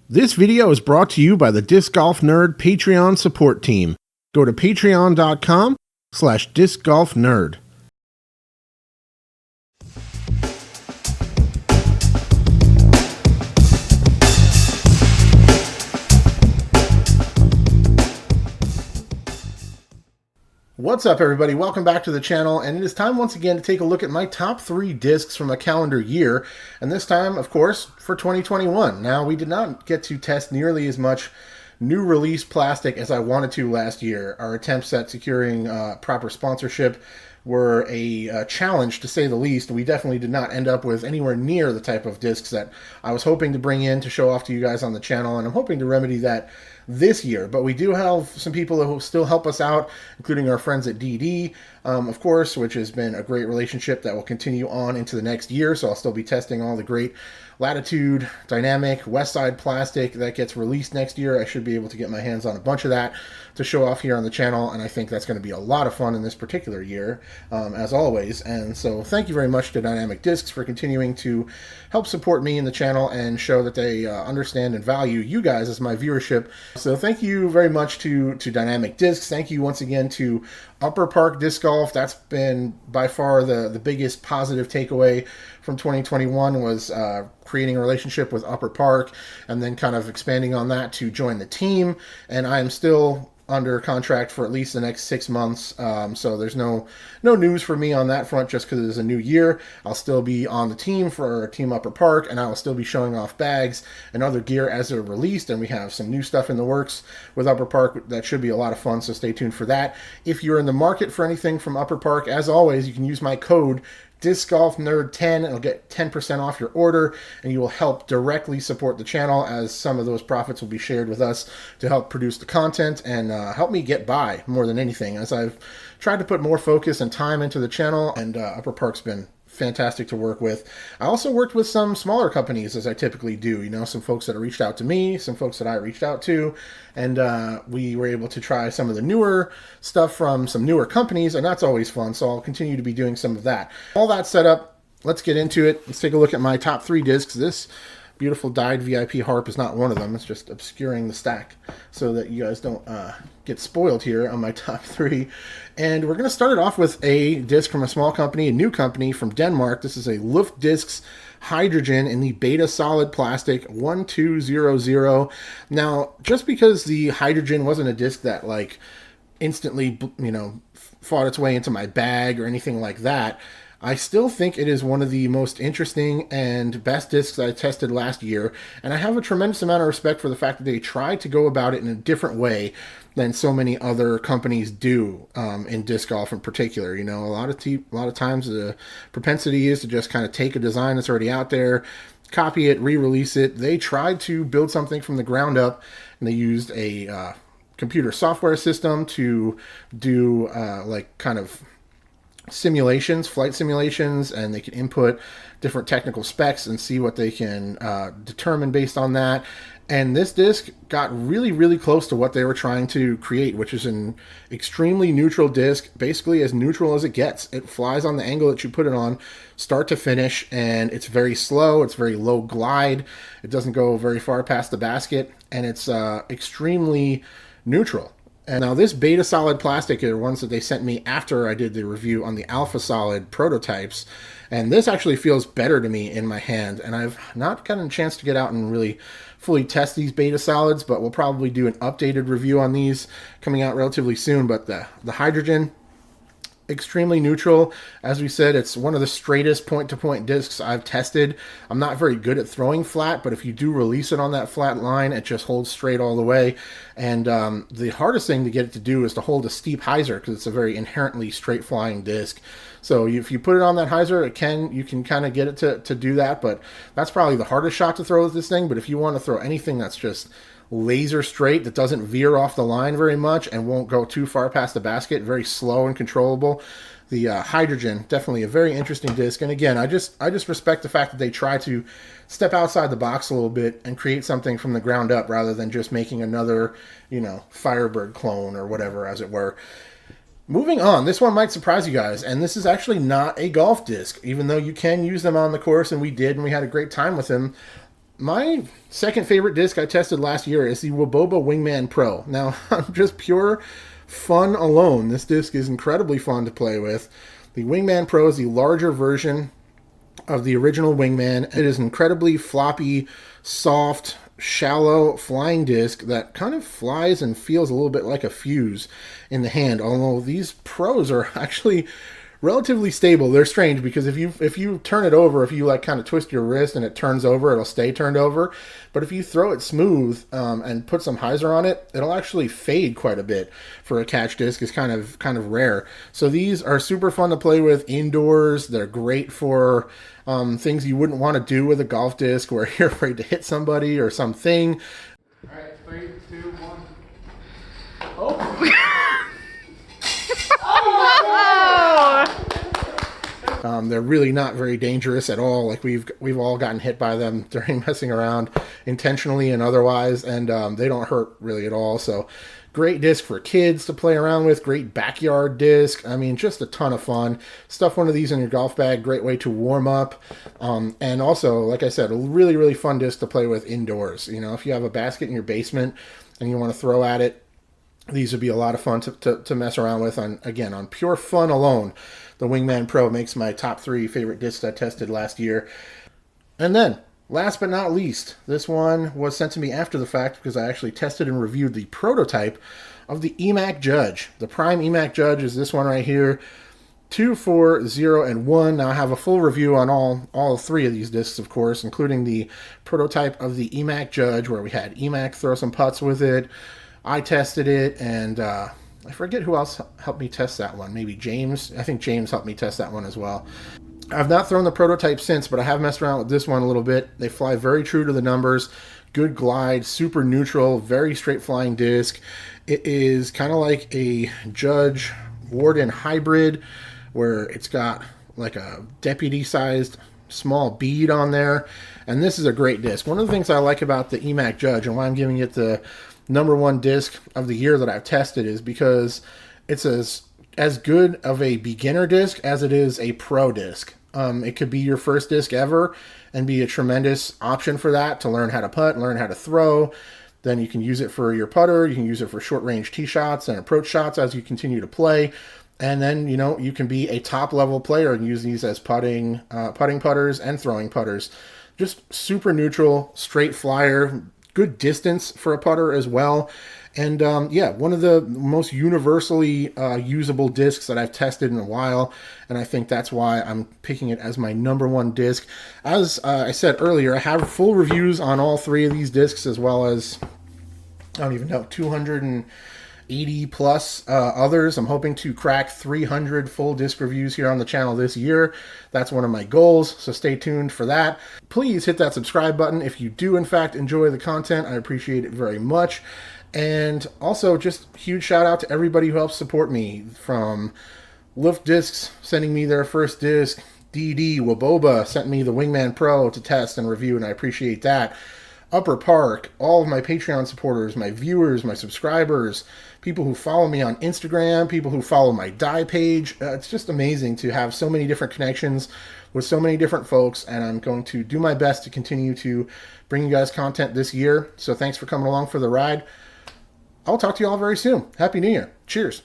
This video is brought to you by the Disc Golf Nerd Patreon support team. Go to patreon.com/discgolfnerd. What's up, everybody? Welcome back to the channel, and it is time once again to take a look at my top 3 discs from a calendar year, and this time, of course, for 2021. Now, we did not get to test nearly as much new release plastic as I wanted to last year. Our attempts at securing proper sponsorship were a challenge, to say the least. We definitely did not end up with anywhere near the type of discs that I was hoping to bring in to show off to you guys on the channel, and I'm hoping to remedy that this year. But we do have some people who still help us out, including our friends at DD, of course, which has been a great relationship that will continue on into the next year. So I'll still be testing all the great Latitude, Dynamic, Westside plastic that gets released next year. I should be able to get my hands on a bunch of that to show off here on the channel, and I think that's going to be a lot of fun in this particular year, as always. And so thank you very much to Dynamic Discs for continuing to help support me in the channel and show that they understand and value you guys as my viewership. So thank you very much to Dynamic Discs. Thank you once again to Upper Park Disc Golf. That's been by far the biggest positive takeaway from 2021 was creating a relationship with Upper Park and then kind of expanding on that to join the team. And I am still under contract for at least the next 6 months, so there's no news for me on that front just because it is a new year. I'll still be on the team for Team Upper Park, and I will still be showing off bags and other gear as they're released, and we have some new stuff in the works with Upper Park that should be a lot of fun, so stay tuned for that. If you're in the market for anything from Upper Park, as always, you can use my code DiscGolfNerd10. It'll get 10% off your order, and you will help directly support the channel, as some of those profits will be shared with us to help produce the content and help me get by more than anything, as I've tried to put more focus and time into the channel, and Upper Park's been fantastic to work with. I also worked with some smaller companies, as I typically do, you know, some folks that have reached out to me, some folks that I reached out to, and we were able to try some of the newer stuff from some newer companies, and that's always fun, so I'll continue to be doing some of that. All that set up, let's get into it. Let's take a look at my top 3 discs. This beautiful dyed VIP harp is not one of them. It's just obscuring the stack so that you guys don't get spoiled here on my top 3. And we're going to start it off with a disc from a small company, a new company from Denmark. This is a Luft Discs Hydrogen in the Beta Solid Plastic 1200. Now, just because the Hydrogen wasn't a disc that like instantly, you know, fought its way into my bag or anything like that, I still think it is one of the most interesting and best discs I tested last year, and I have a tremendous amount of respect for the fact that they tried to go about it in a different way than so many other companies do in disc golf in particular. You know, a lot of times the propensity is to just kind of take a design that's already out there, copy it, re-release it. They tried to build something from the ground up, and they used a computer software system to do like kind of simulations, flight simulations, and they can input different technical specs and see what they can determine based on that. And this disc got really, really close to what they were trying to create, which is an extremely neutral disc, basically as neutral as it gets. It flies on the angle that you put it on, start to finish, and it's very slow, it's very low glide, it doesn't go very far past the basket, and it's extremely neutral. And now this Beta Solid plastic are ones that they sent me after I did the review on the Alpha Solid prototypes. And this actually feels better to me in my hand. And I've not gotten a chance to get out and really fully test these Beta Solids, but we'll probably do an updated review on these coming out relatively soon. But the Hydrogen, extremely neutral. As we said, it's one of the straightest point-to-point discs I've tested. I'm not very good at throwing flat, but if you do release it on that flat line, it just holds straight all the way. And the hardest thing to get it to do is to hold a steep hyzer, because it's a very inherently straight flying disc. So if you put it on that hyzer, you can kind of get it to do that, but that's probably the hardest shot to throw with this thing. But if you want to throw anything that's just laser straight, that doesn't veer off the line very much and won't go too far past the basket, very slow and controllable, the Hydrogen, definitely a very interesting disc. And again, I just respect the fact that they try to step outside the box a little bit and create something from the ground up rather than just making another, you know, Firebird clone or whatever, as it were. Moving on, this one might surprise you guys, and this is actually not a golf disc, even though you can use them on the course, and we did, and we had a great time with them. my second favorite disc I tested last year is the Woboba Wingman Pro. Now, just pure fun alone, this disc is incredibly fun to play with. The Wingman Pro is the larger version of the original Wingman. It is incredibly floppy, soft, shallow flying disc that kind of flies and feels a little bit like a fuse in the hand, although these pros are actually relatively stable. They're strange because if you turn it over, if you like kind of twist your wrist and it turns over, it'll stay turned over. But if you throw it smooth and put some hyzer on it, it'll actually fade quite a bit. For a catch disc is kind of rare. So these are super fun to play with indoors. They're great for things you wouldn't want to do with a golf disc where you're afraid to hit somebody or something. All right, 3, 2, 1. Oh. They're really not very dangerous at all. Like we've all gotten hit by them during messing around, intentionally and otherwise, and they don't hurt really at all. So great disc for kids to play around with. Great backyard disc. I mean, just a ton of fun. Stuff one of these in your golf bag. Great way to warm up. And also, like I said, a really, really fun disc to play with indoors. You know, if you have a basket in your basement and you want to throw at it, these would be a lot of fun to mess around with. On pure fun alone, the Wingman Pro makes my top 3 favorite discs I tested last year. And then, last but not least, this one was sent to me after the fact because I actually tested and reviewed the prototype of the EMAC Judge. The Prime EMAC Judge is this one right here. 2, 4, 0, and 1. Now I have a full review on all 3 of these discs, of course, including the prototype of the EMAC Judge, where we had EMAC throw some putts with it. I tested it, and I forget who else helped me test that one. Maybe James. I think James helped me test that one as well. I've not thrown the prototype since, but I have messed around with this one a little bit. They fly very true to the numbers. Good glide, super neutral, very straight flying disc. It is kind of like a Judge Warden hybrid, where it's got like a deputy-sized small bead on there. And this is a great disc. One of the things I like about the EMAC Judge and why I'm giving it the #1 disc of the year that I've tested is because it's as good of a beginner disc as it is a pro disc. It could be your first disc ever and be a tremendous option for that, to learn how to putt, learn how to throw. Then you can use it for your putter. You can use it for short range tee shots and approach shots as you continue to play. And then, you know, you can be a top level player and use these as putting putters and throwing putters. Just super neutral, straight flyer, good distance for a putter as well. And yeah, one of the most universally usable discs that I've tested in a while. And I think that's why I'm picking it as my #1 disc. As I said earlier, I have full reviews on all 3 of these discs, as well as, I don't even know, 280 plus others. I'm hoping to crack 300 full disc reviews here on the channel this year. That's one of my goals, so stay tuned for that. Please hit that subscribe button if you do in fact enjoy the content. I appreciate it very much. And also, just huge shout out to everybody who helps support me, from Luft Discs sending me their first disc, DD Woboba sent me the Wingman Pro to test and review, and I appreciate that. Upper Park, all of my Patreon supporters, my viewers, my subscribers, people who follow me on Instagram, people who follow my die page. It's just amazing to have so many different connections with so many different folks, and I'm going to do my best to continue to bring you guys content this year. So thanks for coming along for the ride. I'll talk to you all very soon. Happy New Year. Cheers.